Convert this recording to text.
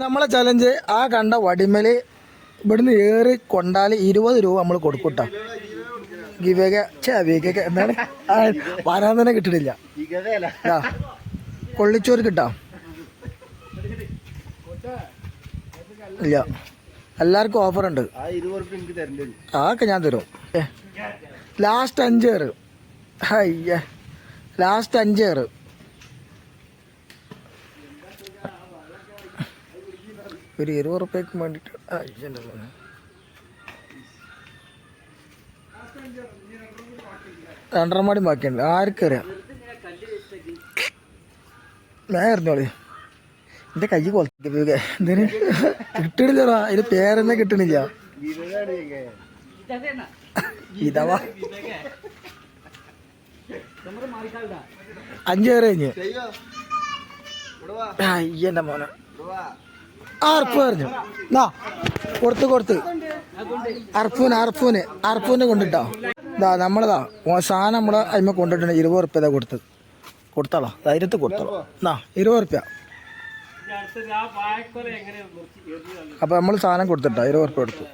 നമ്മളെ ചലഞ്ച് ആ കണ്ട വടിമേല് ഇവിടുന്ന് ഏറി കൊണ്ടാൽ 20 രൂപ നമ്മൾ കൊടുക്കൂട്ടാ. വിവേക എന്താണ് വരാൻ തന്നെ കിട്ടണില്ല. കൊള്ളിച്ചോറ് കിട്ടാം ഇല്ല. എല്ലാവർക്കും ഓഫർ ഉണ്ട്. അതൊക്കെ ഞാൻ തരും. ലാസ്റ്റ് 5 ഏറ്. അയ്യ ലാസ്റ്റ് 5 ഏറ്. ഒരു 20 റുപ്യക്ക് വേണ്ടിട്ട് 2.5 മാടി ബാക്കിയുണ്ട്. ആർക്കറിയാം. ഞാൻ എറിഞ്ഞോളി. എന്റെ കൈ കൊളത്തിക്ക് എന്തിന് കിട്ടണില്ലടാ. അതിന് പേരെന്നെ കിട്ടണില്ല. ഇതവാ 5 ഏറ് കഴിഞ്ഞ്. അയ്യന്റെ മോനെ അർപ്പ് പറഞ്ഞു. കൊടുത്ത് അർപ്പൂനെ കൊണ്ടിട്ടോ. നമ്മളതാ സാധനം നമ്മളെ അതിമ കൊണ്ടിട്ടുണ്ട്. 20 റുപ്യ കൊടുത്തോളാം. ധൈര്യത്തിൽ കൊടുത്തോളാം. 20 റുപ്യ. അപ്പൊ നമ്മൾ സാധനം കൊടുത്തിട്ടോ. 20 റുപ്യ കൊടുത്തു.